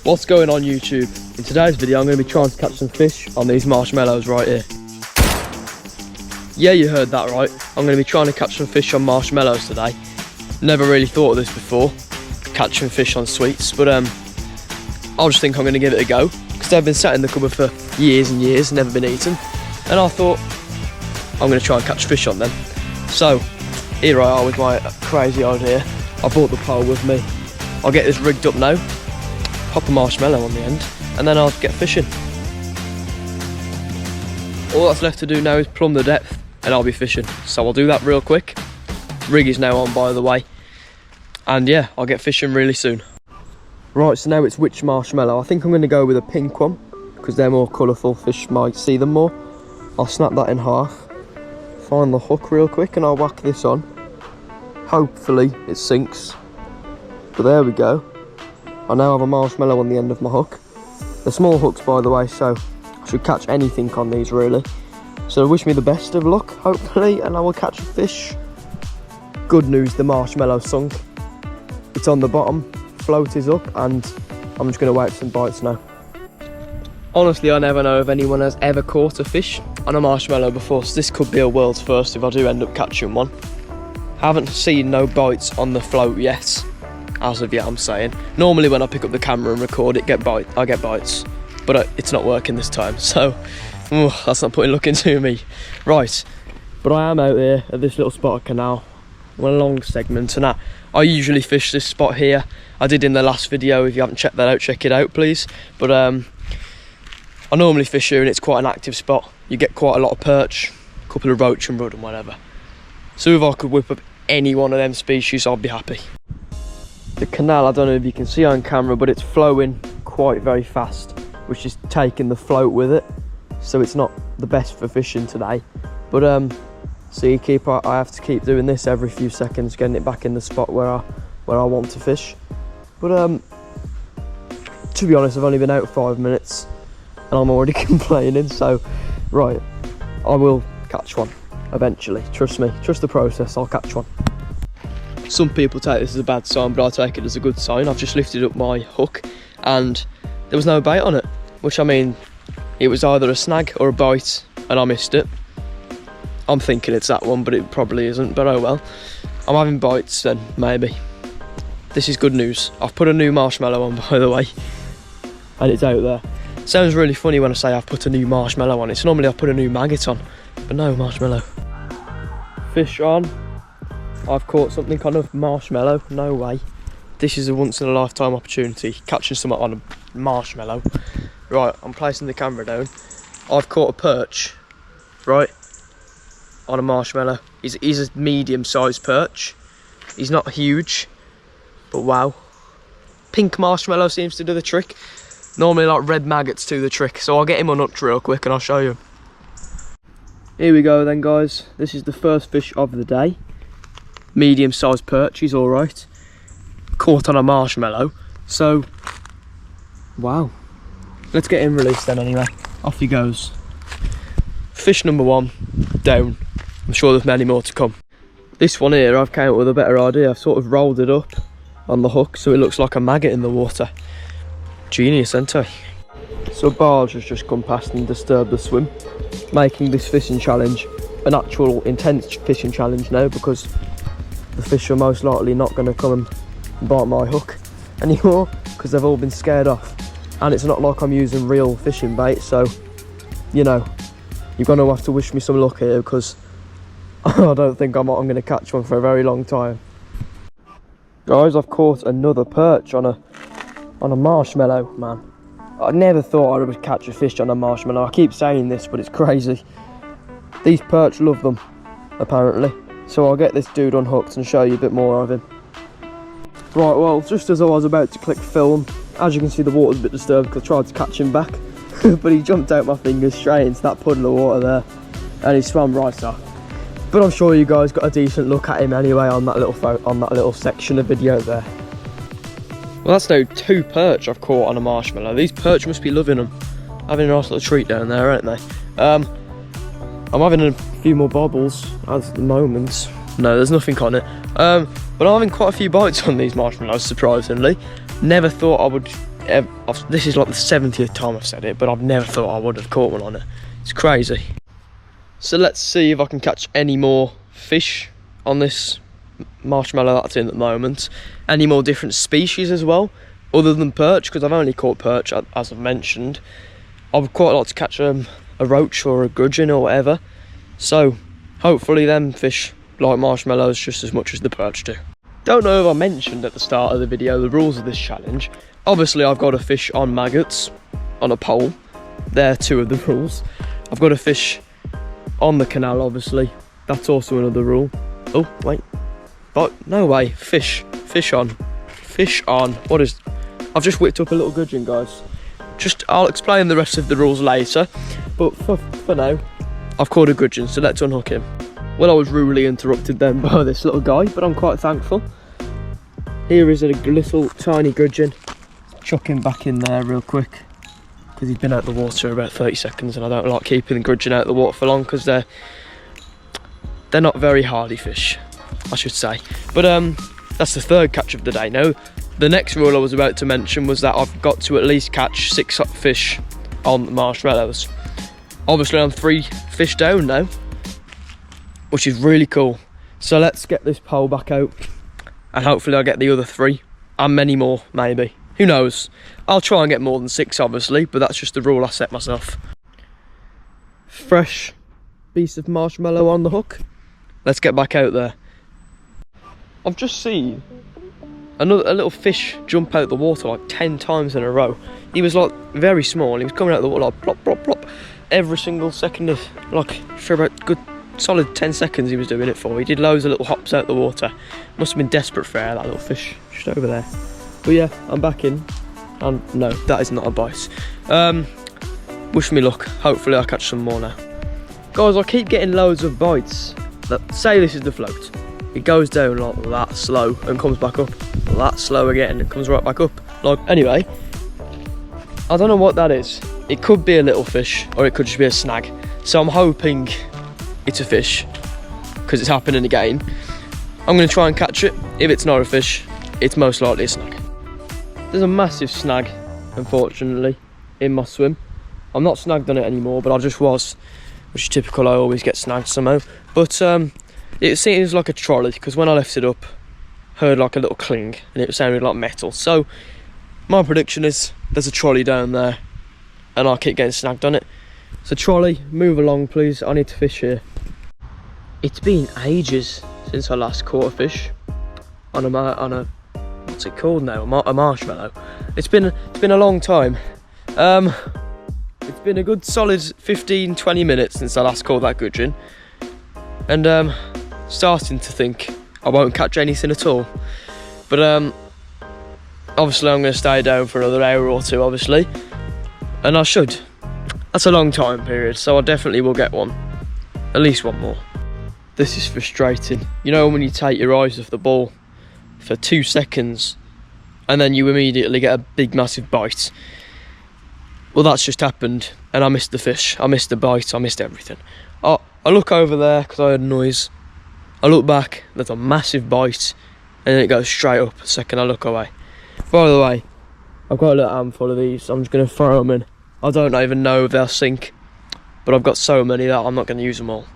What's going on YouTube? In today's video I'm going to be trying to catch some fish on these marshmallows right here. Yeah, you heard that right. I'm going to be trying to catch some fish on marshmallows today. Never really thought of this before, catching fish on sweets, but I just think I'm going to give it a go because they've been sat in the cupboard for years and years, never been eaten, and I thought I'm going to try and catch fish on them. So here I are with my crazy idea. I brought the pole with me. I'll get this rigged up now, pop a marshmallow on the end, and then I'll get fishing. All that's left to do now is plumb the depth and I'll be fishing. So I'll do that real quick. Rig is now on, by the way. And yeah, I'll get fishing really soon. Right, so now it's which marshmallow. I think I'm going to go with a pink one because they're more colourful, fish might see them more. I'll snap that in half, find the hook real quick and I'll whack this on. Hopefully it sinks. But there we go. I now have a marshmallow on the end of my hook. They're small hooks, by the way, so I should catch anything on these really. So wish me the best of luck, hopefully, and I will catch a fish. Good news, the marshmallow sunk. It's on the bottom, float is up, and I'm just going to wait for some bites now. Honestly, I never know if anyone has ever caught a fish on a marshmallow before, so this could be a world's first if I do end up catching one. Haven't seen no bites on the float yet. As of yet, I'm saying. Normally when I pick up the camera and record it, I get bites, but it's not working this time, so that's not putting luck into me. Right, but I am out here at this little spot of canal, one long segment, and I usually fish this spot here. I did in the last video. If you haven't checked that out, check it out please. But I normally fish here and it's quite an active spot. You get quite a lot of perch, a couple of roach and rudd and whatever. So if I could whip up any one of them species, I'd be happy. The canal, I don't know if you can see on camera, but it's flowing quite very fast, which is taking the float with it. So it's not the best for fishing today. But so I have to keep doing this every few seconds, getting it back in the spot where I want to fish. But to be honest, I've only been out 5 minutes and I'm already complaining. So right, I will catch one eventually. Trust me, trust the process, I'll catch one. Some people take this as a bad sign, but I take it as a good sign. I've just lifted up my hook and there was no bait on it, which, I mean, it was either a snag or a bite and I missed it. I'm thinking it's that one, but it probably isn't, but oh well. I'm having bites then, maybe. This is good news. I've put a new marshmallow on, by the way, and it's out there. Sounds really funny when I say I've put a new marshmallow on. It's normally I put a new maggot on, but no, marshmallow. Fish on. I've caught something on a marshmallow, no way. This is a once in a lifetime opportunity, catching something on a marshmallow. Right, I'm placing the camera down. I've caught a perch, right, on a marshmallow. He's a medium sized perch. He's not huge, but wow. Pink marshmallow seems to do the trick. Normally like red maggots do the trick, so I'll get him unhooked real quick and I'll show you. Here we go then guys, this is the first fish of the day. Medium sized perch, he's alright. Caught on a marshmallow, so wow. Let's get him released then anyway. Off he goes. Fish number one, down. I'm sure there's many more to come. This one here, I've came up with a better idea. I've sort of rolled it up on the hook so it looks like a maggot in the water. Genius, ain't I? So a barge has just come past and disturbed the swim, making this fishing challenge an actual intense fishing challenge now, because the fish are most likely not going to come and bite my hook anymore because they've all been scared off. And it's not like I'm using real fishing bait, so you know, you're going to have to wish me some luck here because I don't think I'm going to catch one for a very long time. Guys, I've caught another perch on a marshmallow, man. I never thought I would catch a fish on a marshmallow. I keep saying this, but it's crazy. These perch love them, apparently. So I'll get this dude unhooked and show you a bit more of him. Right, well, just as I was about to click film, as you can see the water's a bit disturbed because I tried to catch him back. But he jumped out my fingers straight into that puddle of water there. And he swam right off. But I'm sure you guys got a decent look at him anyway on that little section of video there. Well, that's now 2 perch I've caught on a marshmallow. These perch must be loving them. Having a nice little treat down there, aren't they? I'm having a few more bobbles at the moment. No, there's nothing on it. But I'm having quite a few bites on these marshmallows, surprisingly. Never thought I would This is like the 70th time I've said it, but I've never thought I would have caught one on it. It's crazy. So let's see if I can catch any more fish on this marshmallow that's in at the moment. Any more different species as well, other than perch, because I've only caught perch, as I've mentioned. I would quite like to catch a roach or a gudgeon or whatever. So hopefully them fish like marshmallows just as much as the perch do. Don't know if I mentioned at the start of the video the rules of this challenge. Obviously I've got to fish on maggots on a pole. They're two of the rules. I've got to fish on the canal, obviously. That's also another rule. Oh, wait. But no way. Fish on. What is... I've just whipped up a little gudgeon, guys. I'll explain the rest of the rules later. But for now, I've caught a gudgeon, so let's unhook him. Well, I was rudely interrupted then by this little guy, but I'm quite thankful. Here is a little tiny gudgeon. Chuck him back in there real quick, because he's been out the water about 30 seconds, and I don't like keeping the gudgeon out the water for long, because they're not very hardy fish, I should say. But that's the third catch of the day. Now, the next rule I was about to mention was that I've got to at least catch 6 fish on the marshmallows. Obviously I'm 3 fish down now, which is really cool. So let's get this pole back out, and hopefully I'll get the other 3 and many more, maybe. Who knows? I'll try and get more than 6, obviously, but that's just the rule I set myself. Fresh piece of marshmallow on the hook. Let's get back out there. I've just seen a little fish jump out the water like 10 times in a row. He was like very small. He was coming out of the water like plop, plop, plop. Every single second of, like, for about good solid 10 seconds he was doing it for. He did loads of little hops out the water. Must have been desperate for air, that little fish just over there. But yeah, I'm back in, and no, that is not a bite. Wish me luck. Hopefully I'll catch some more now. Guys, I keep getting loads of bites. Say this is the float. It goes down like that slow and comes back up. That slow again and comes right back up. Like, anyway, I don't know what that is. It could be a little fish, or it could just be a snag. So I'm hoping it's a fish, because it's happening again. I'm going to try and catch it. If it's not a fish, it's most likely a snag. There's a massive snag, unfortunately, in my swim. I'm not snagged on it anymore, but I just was, which is typical. I always get snagged somehow. But it seems like a trolley, because when I left it up, heard like a little cling, and it sounded like metal. So my prediction is there's a trolley down there, and I keep getting snagged on it. So trolley, move along please, I need to fish here. It's been ages since I last caught a fish on a what's it called now? A marshmallow. It's been a long time. It's been a good solid 15-20 minutes since I last caught that gudgeon, and starting to think I won't catch anything at all. But obviously I'm going to stay down for another hour or two, obviously, and I should. That's a long time period, so I definitely will get one. At least one more. This is frustrating. You know when you take your eyes off the ball for 2 seconds and then you immediately get a big massive bite? Well, that's just happened, and I missed the fish, I missed the bite, I missed everything. I look over there because I heard a noise. I look back, there's a massive bite, and then it goes straight up the second I look away. By the way, I've got a little handful of these, so I'm just going to throw them in. I don't even know if they'll sink, but I've got so many that I'm not going to use them all.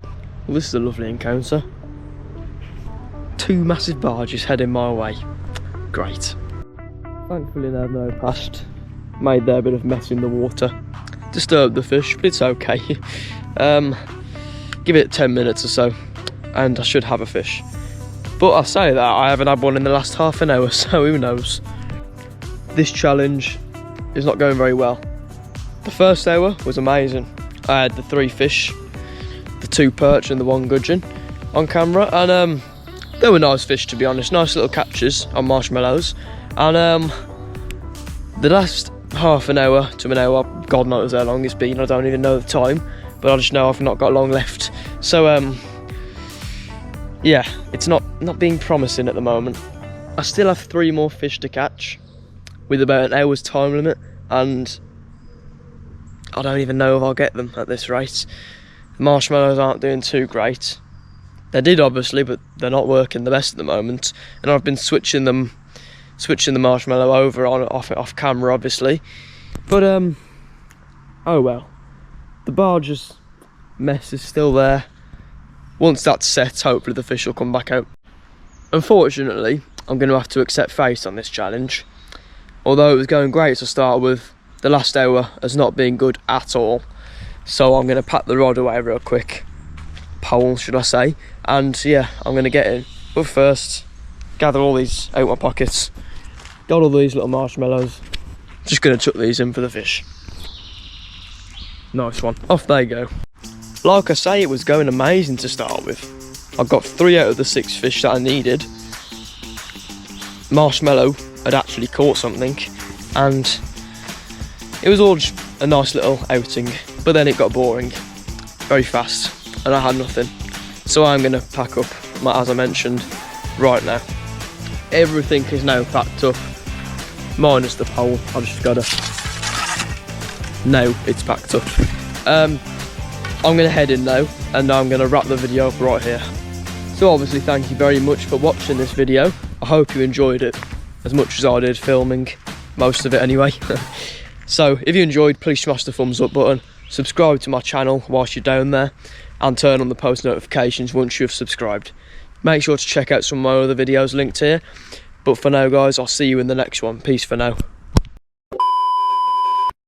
Well, this is a lovely encounter. 2 massive barges heading my way. Great. Thankfully they've now passed. Made their bit of mess in the water. Disturbed the fish, but it's okay. Give it 10 minutes or so, and I should have a fish. But I say that, I haven't had one in the last half an hour, so who knows. This challenge is not going very well. The first hour was amazing. I had the 3 fish, the 2 perch and the 1 gudgeon on camera, and they were nice fish, to be honest, nice little catches on marshmallows. And the last half an hour to an hour, God knows how long it's been, I don't even know the time, but I just know I've not got long left. So yeah, it's not being promising at the moment. I still have 3 more fish to catch with about an hour's time limit, and I don't even know if I'll get them at this rate. The marshmallows aren't doing too great. They did obviously, but they're not working the best at the moment, and I've been switching them switching the marshmallow over on off camera, obviously. But oh well, the barge's mess is still there. Once that's set, hopefully the fish will come back out. Unfortunately, I'm going to have to accept fate on this challenge. Although it was going great to start with, the last hour has not been good at all. So I'm going to pack the rod away real quick. Pole, should I say. And yeah, I'm going to get in. But first, gather all these out my pockets. Got all these little marshmallows. Just going to chuck these in for the fish. Nice one. Off they go. Like I say, it was going amazing to start with. I got 3 out of the 6 fish that I needed. Marshmallow had actually caught something, and it was all just a nice little outing, but then it got boring very fast and I had nothing. So I'm going to pack up, as I mentioned, right now. Everything is now packed up, minus the pole. I've just got to... Now it's packed up. I'm going to head in now, and I'm going to wrap the video up right here. So obviously thank you very much for watching this video. I hope you enjoyed it as much as I did filming, most of it anyway. So if you enjoyed, please smash the thumbs up button, subscribe to my channel whilst you're down there, and turn on the post notifications once you've subscribed. Make sure to check out some of my other videos linked here. But for now guys, I'll see you in the next one. Peace for now.